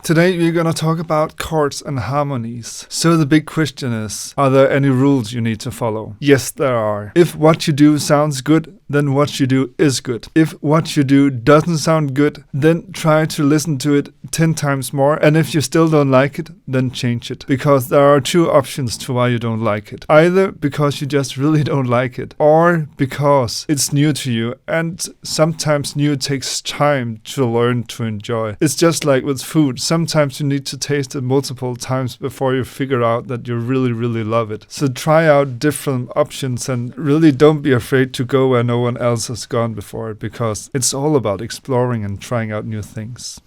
Today we're gonna talk about chords and harmonies. So the big question is, are there any rules you need to follow? Yes, there are. If what you do sounds good, then what you do is good. If what you do doesn't sound good, then try to listen to it 10 times more. And if you still don't like it, then change it. Because there are two options to why you don't like it. Either because you just really don't like it, or because it's new to you, and sometimes new takes time to learn to enjoy. It's just like with food. Sometimes you need to taste it multiple times before you figure out that you really, really love it. So try out different options and really don't be afraid to go where no one else has gone before, because it's all about exploring and trying out new things.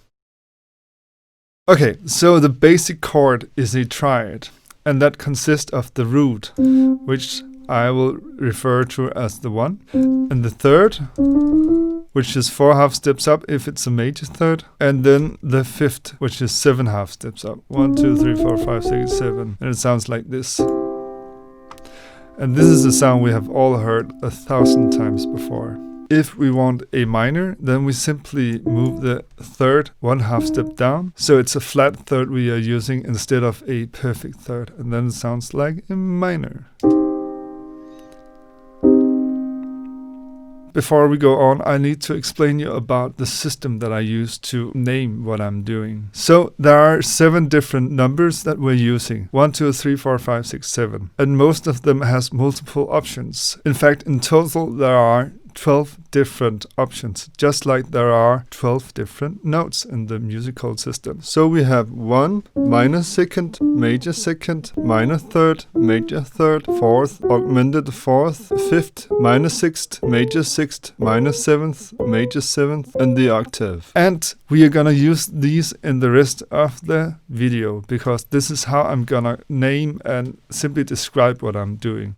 Okay, so the basic chord is a triad, and that consists of the root, which I will refer to as the 1, and the third, which is 4 half steps up if it's a major third, and then the 5th, which is 7 half steps up. 1, 2, 3, 4, 5, 6, 7, and it sounds like this. And this is a sound we have all heard 1,000 times before. If we want a minor, then we simply move the third 1 half step down. So it's a flat third we are using instead of a perfect third. And then it sounds like a minor. Before we go on, I need to explain you about the system that I use to name what I'm doing. So there are 7 different numbers that we're using. 1, 2, 3, 4, 5, 6, 7. And most of them has multiple options. In fact, in total, there are 12 different options, just like there are 12 different notes in the musical system. So we have 1, minor second, major second, minor third, major third, 4th, augmented 4th, 5th, minor 6th, major 6th, minor 7th, major 7th, and the octave. And we are gonna use these in the rest of the video, because this is how I'm gonna name and simply describe what I'm doing.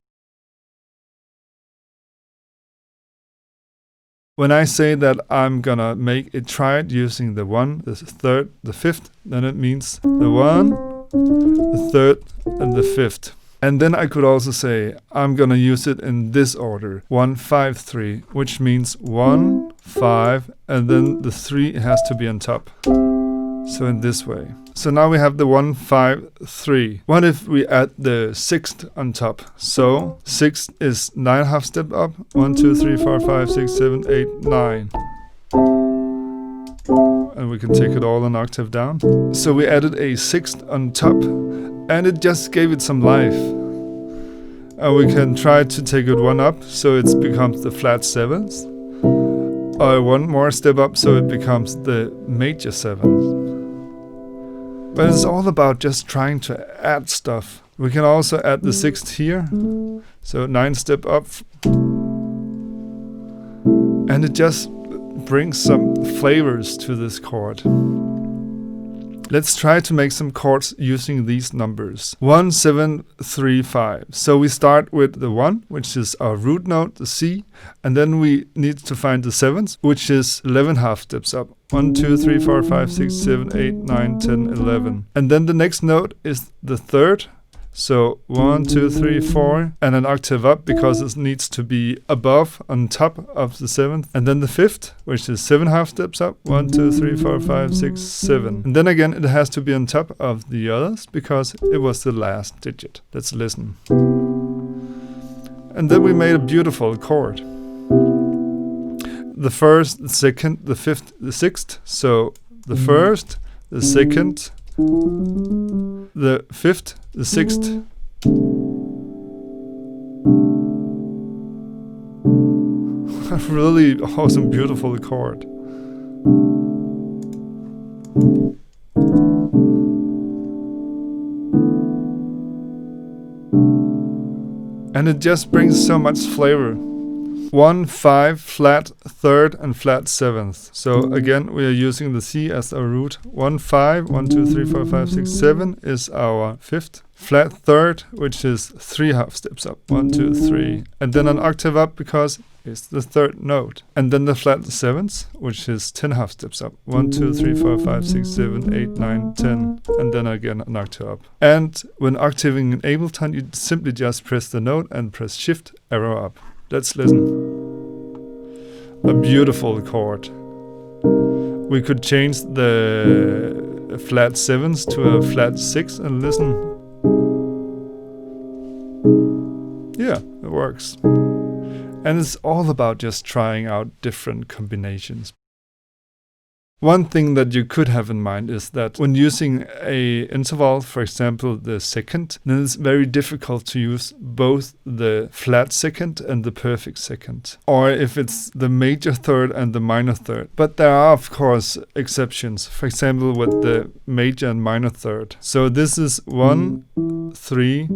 When I say that I'm gonna make a triad using the 1, the 3rd, the 5th, then it means the 1, the 3rd, and the 5th. And then I could also say I'm gonna use it in this order, 1, 5, 3, which means 1, 5, and then the 3 has to be on top. So in this way. So now we have the 1, 5, 3. What if we add the 6th on top? So 6th is 9 half step up. 1, 2, 3, 4, 5, 6, 7, 8, 9. And we can take it all an octave down. So we added a 6th on top, and it just gave it some life. And we can try to take it 1 up, so it becomes the flat 7th. Or 1 more step up, so it becomes the major 7th. But it's all about just trying to add stuff. We can also add the 6th here. So 9 step up. And it just brings some flavors to this chord. Let's try to make some chords using these numbers. 1, 7, 3, 5. So we start with the 1, which is our root note, the C. And then we need to find the 7th, which is 11 half steps up. 1, 2, 3, 4, 5, 6, 7, 8, 9, 10, 11. And then the next note is the 3rd. So 1, 2, 3, 4, and an octave up, because it needs to be above, on top of the 7th. And then the 5th, which is 7 half steps up. 1, 2, 3, 4, 5, 6, 7. And then again, it has to be on top of the others, because it was the last digit. Let's listen. And then we made a beautiful chord. The 1st, the 2nd, the 5th, the 6th. So the 1st, the 2nd, the 5th, the 6th. A really awesome, beautiful chord. And it just brings so much flavor. 1, 5, flat 3rd, and flat 7th. So again, we are using the C as our root. 1, 5, 1, 2, 3, 4, 5, 6, 7 is our 5th. Flat 3rd, which is 3 half steps up. 1, 2, 3. And then an octave up, because it's the 3rd note. And then the flat 7th, which is 10 half steps up. 1, 2, 3, 4, 5, 6, 7, 8, 9, 10. And then again an octave up. And when octaving in Ableton, you simply just press the note and press Shift, arrow up. Let's listen. A beautiful chord. We could change the a flat 7s to a flat 6 and listen. Yeah, it works. And it's all about just trying out different combinations. One thing that you could have in mind is that when using a interval, for example the second, then it's very difficult to use both the flat second and the perfect second, or if it's the major third and the minor third. But there are of course exceptions, for example with the major and minor third. So this is 1, 3,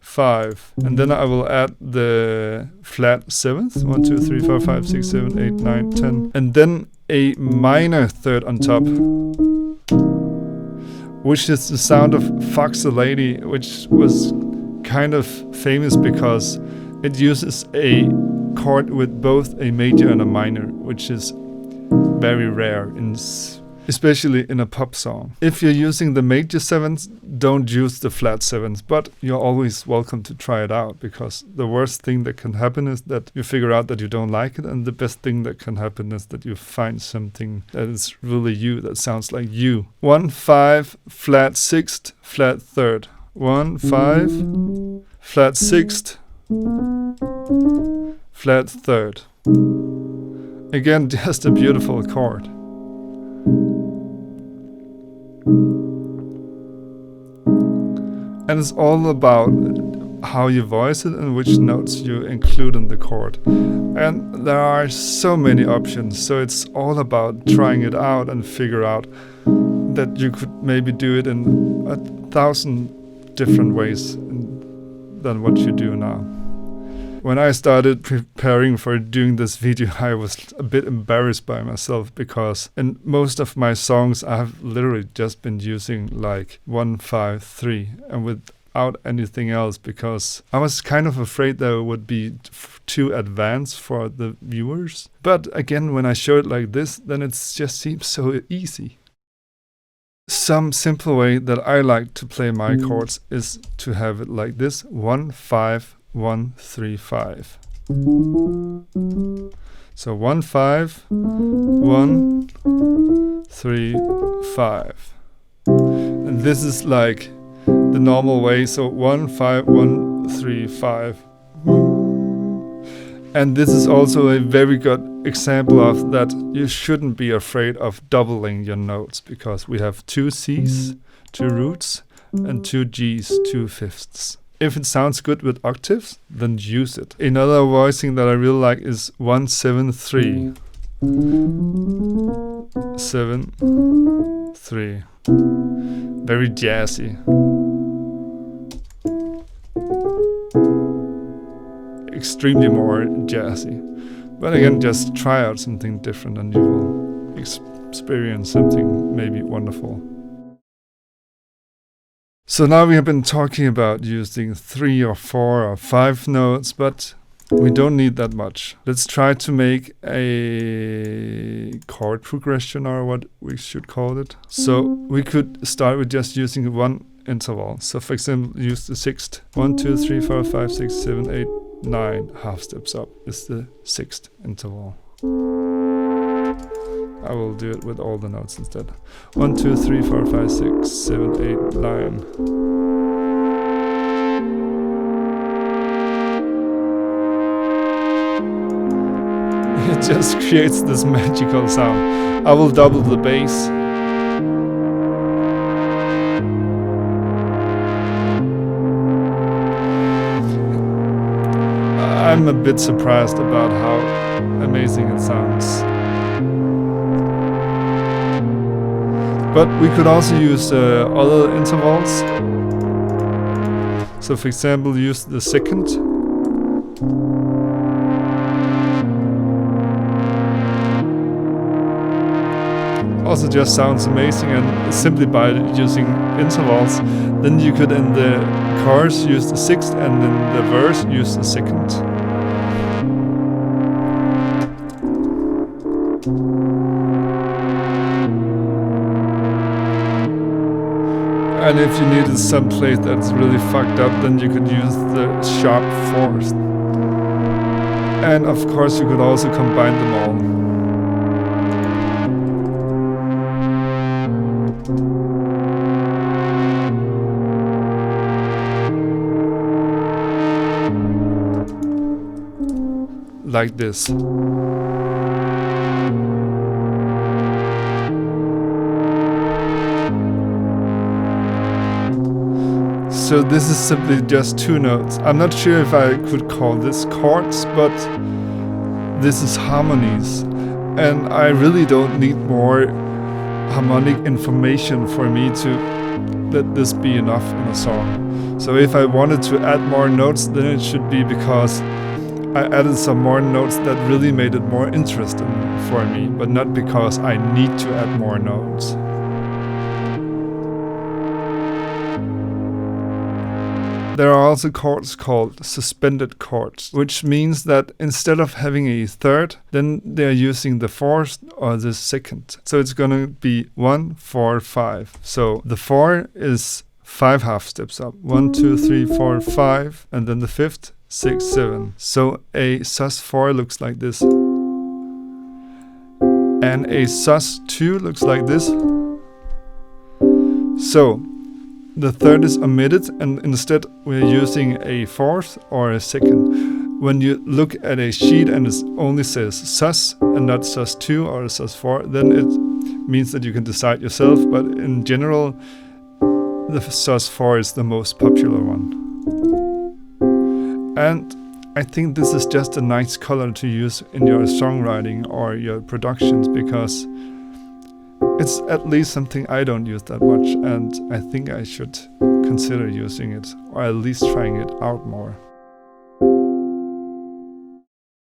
5, and then I will add the flat 7th, 1, 2, 3, 4, 5, 6, 7, 8, 9, 10, and then a minor third on top, which is the sound of Fox the Lady, which was kind of famous because it uses a chord with both a major and a minor, which is very rare, especially in a pop song. If you're using the major 7s, don't use the flat 7s, but you're always welcome to try it out, because the worst thing that can happen is that you figure out that you don't like it, and the best thing that can happen is that you find something that is really you, that sounds like you. 1, 5, flat 6th, flat 3rd. 1, 5, flat 6th, flat 3rd. Again, just a beautiful chord. And it's all about how you voice it and which notes you include in the chord. And there are so many options, so it's all about trying it out and figure out that you could maybe do it in 1,000 different ways than what you do now. When I started preparing for doing this video, I was a bit embarrassed by myself, because in most of my songs I've literally just been using like 1, 5, 3 and without anything else, because I was kind of afraid that it would be too advanced for the viewers. But again, when I show it like this, then it just seems so easy. Some simple way that I like to play my chords is to have it like this: 1, 5, 1, 3, 5. So 1, 5, 1, 3, 5. And this is like the normal way. So 1, 5, 1, 3, 5. And this is also a very good example of that you shouldn't be afraid of doubling your notes, because we have 2 C's, 2 roots, and 2 G's, 2 fifths. If it sounds good with octaves, then use it. Another voicing that I really like is 1, 7, 3. 7, 3. Very jazzy. Extremely more jazzy. But again, just try out something different and you will experience something maybe wonderful. So now we have been talking about using 3 or 4 or 5 notes, but we don't need that much. Let's try to make a chord progression, or what we should call it. So we could start with just using one interval. So for example, use the 6th. 1, 2, 3, 4, 5, 6, 7, 8, 9 half steps up is the 6th interval. I will do it with all the notes instead. 1, 2, 3, 4, 5, 6, 7, 8, 9. It just creates this magical sound. I will double the bass. I'm a bit surprised about how amazing it sounds. But we could also use other intervals. So for example, use the 2nd. Also just sounds amazing, and simply by using intervals, then you could in the chorus use the 6th and in the verse use the 2nd. And if you needed some place that's really fucked up, then you could use the sharp 4th. And of course you could also combine them all. like this. So this is simply just 2 notes. I'm not sure if I could call this chords, but this is harmonies. And I really don't need more harmonic information for me to let this be enough in a song. So if I wanted to add more notes, then it should be because I added some more notes that really made it more interesting for me, but not because I need to add more notes. There are also chords called suspended chords, which means that instead of having a third, then they're using the fourth or the second. So it's gonna be 1, 4, 5. So the 4 is 5 half steps up. 1, 2, 3, 4, 5, and then the 5th, 6, 7. So a sus4 looks like this. And a sus2 looks like this. So the third is omitted, and instead we're using a fourth or a second. When you look at a sheet and it only says sus and not sus2 or sus4, then it means that you can decide yourself, but in general the sus4 is the most popular one. And I think this is just a nice color to use in your songwriting or your productions, because it's at least something I don't use that much, and I think I should consider using it, or at least trying it out more.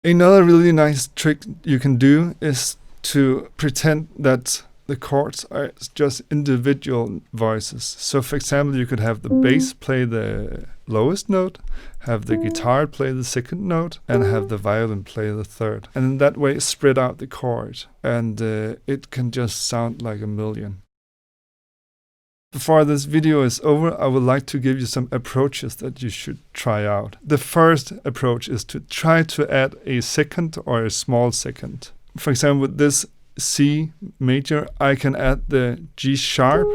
Another really nice trick you can do is to pretend that the chords are just individual voices. So for example, you could have the bass play the lowest note, have the guitar play the second note, and have the violin play the third. And in that way spread out the chord, and it can just sound like a million. Before this video is over, I would like to give you some approaches that you should try out. The first approach is to try to add a second or a small second. For example, with this C major, I can add the G sharp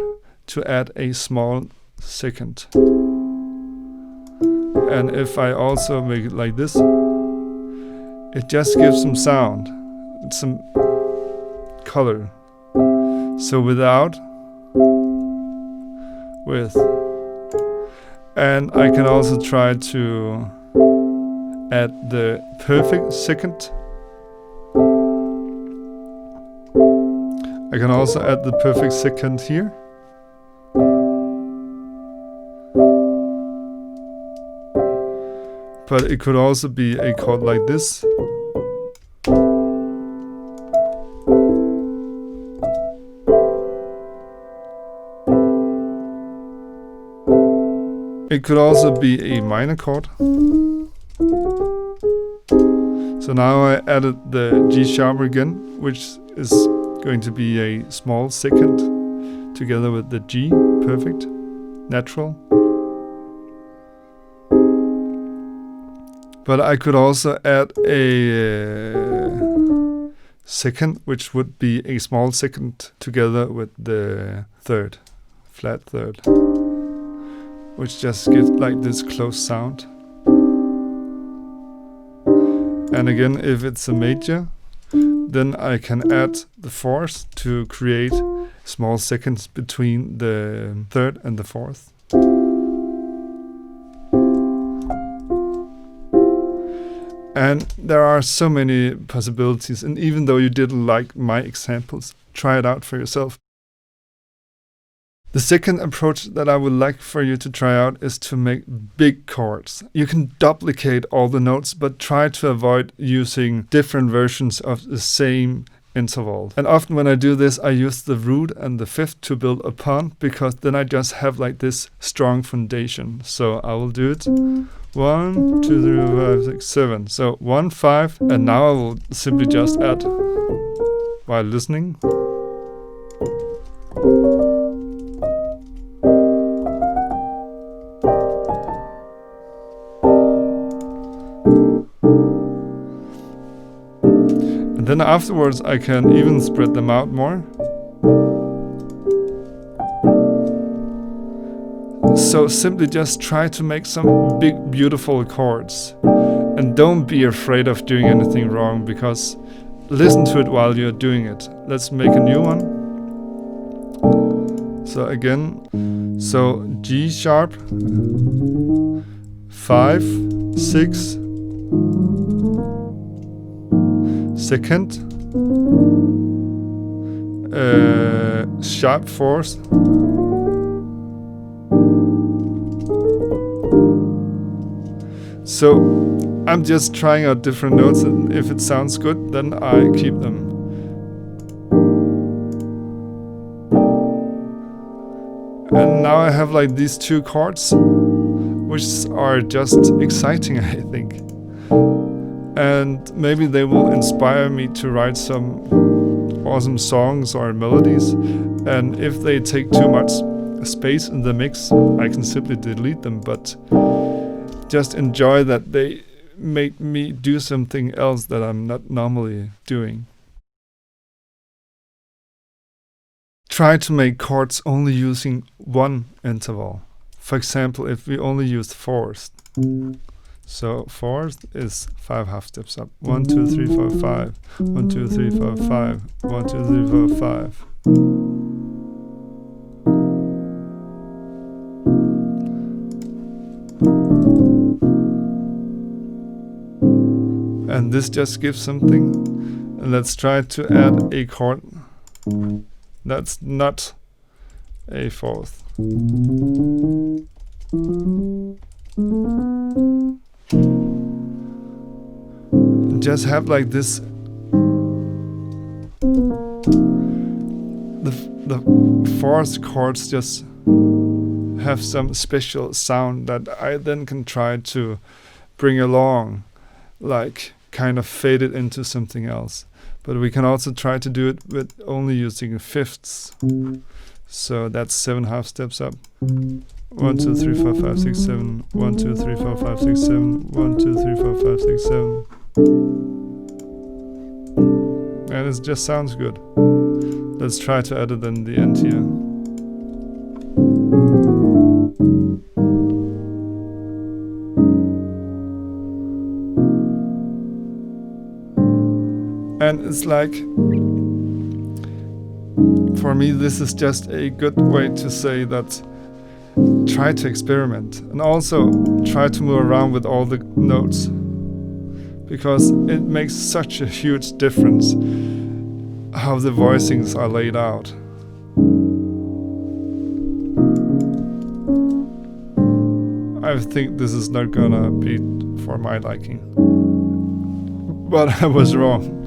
to add a small second. And if I also make it like this, it just gives some sound, some color. So without, with. And I can also try to add the perfect second. I can also add the perfect second here. But it could also be a chord like this. It could also be a minor chord. So now I added the G sharp again, which is going to be a small second together with the G, perfect, natural. But I could also add a second, which would be a small second together with the third, flat third, which just gives like this close sound. And again, if it's a major, then I can add the fourth to create small seconds between the third and the fourth. And there are so many possibilities, and even though you didn't like my examples, try it out for yourself. The second approach that I would like for you to try out is to make big chords. You can duplicate all the notes, but try to avoid using different versions of the same interval. And often when I do this, I use the root and the fifth to build upon, because then I just have like this strong foundation. So I will do it 1, 2, 3, 5, 6, 7. So 1, 5, and now I will simply just add while listening. And then afterwards I can even spread them out more. So simply just try to make some big beautiful chords. And don't be afraid of doing anything wrong, because listen to it while you're doing it. Let's make a new one. So again, so G sharp, 5, 6, second, sharp 4th, so I'm just trying out different notes, and if it sounds good, then I keep them. And now I have like these 2 chords, which are just exciting, I think. And maybe they will inspire me to write some awesome songs or melodies. And if they take too much space in the mix, I can simply delete them, but just enjoy that they made me do something else that I'm not normally doing. Try to make chords only using one interval. For example, if we only use 4th. So 4th is 5 half steps up. 1, 2, 3, 4, 5. 1, 2, 3, 4, 5. 1, 2, 3, 4, 5. And this just gives something. And let's try to add a chord that's not a 4th. Just have like this. The 4th chords just have some special sound that I then can try to bring along, like kind of fade it into something else. But we can also try to do it with only using 5ths. So that's 7 half steps up. 1, 2, 3, 4, 5, 6, 7. 1, 2, 3, 4, 5, 6, 7. 1, 2, 3, 4, 5, 6, 7. And it just sounds good. Let's try to add it in the end here. And it's like, for me, this is just a good way to say that try to experiment, and also try to move around with all the notes, because it makes such a huge difference how the voicings are laid out. I think this is not gonna be for my liking, but I was wrong.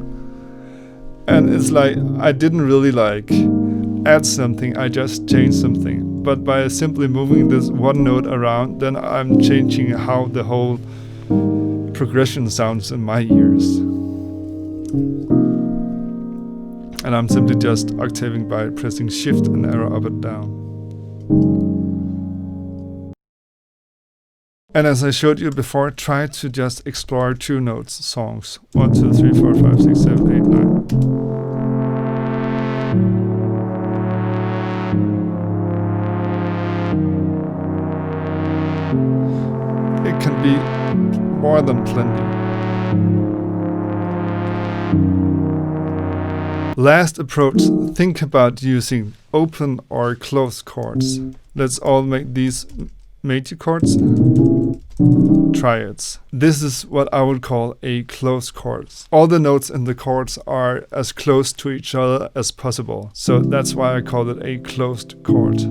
And it's like, I didn't really like add something, I just changed something. But by simply moving this one note around, then I'm changing how the whole progression sounds in my ears. And I'm simply just octaving by pressing shift and arrow up and down. And as I showed you before, try to just explore 2 notes songs. 1, 2, 3, 4, 5, 6, 7, 8, 9. It can be more than plenty. Last approach, think about using open or closed chords. Let's all make these major chords triads. This is what I would call a closed chord. All the notes in the chords are as close to each other as possible. So that's why I call it a closed chord.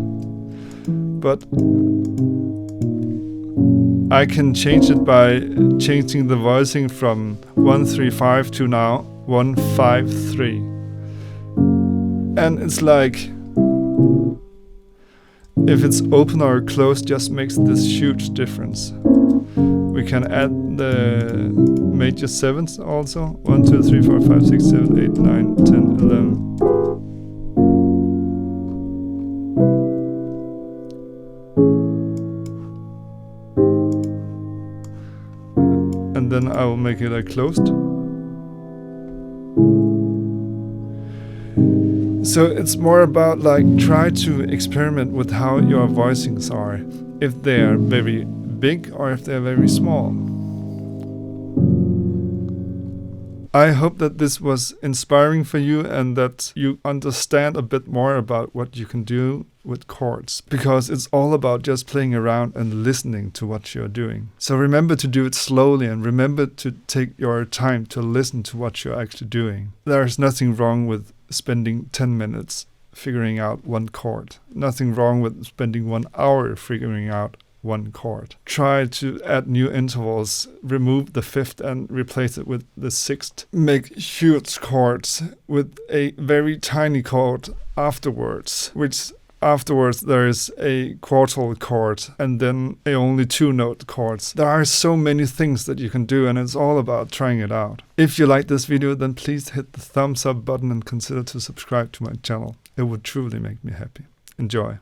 But I can change it by changing the voicing from 1, 3, 5 to now 1, 5, 3. And it's like, if it's open or closed, just makes this huge difference. We can add the major 7s also. 1, 2, 3, 4, 5, 6, 7, 8, 9, 10, 11. And then I will make it like closed. So it's more about like, try to experiment with how your voicings are, if they are very big or if they're very small. I hope that this was inspiring for you and that you understand a bit more about what you can do with chords, because it's all about just playing around and listening to what you're doing. So remember to do it slowly and remember to take your time to listen to what you're actually doing. There's nothing wrong with spending 10 minutes figuring out one chord. Nothing wrong with spending 1 hour figuring out one chord. Try to add new intervals, remove the fifth and replace it with the sixth. Make huge chords with a very tiny chord afterwards, which afterwards there is a quartal chord and then a only 2-note chords. There are so many things that you can do, and it's all about trying it out. If you like this video, then please hit the thumbs up button and consider to subscribe to my channel. It would truly make me happy. Enjoy.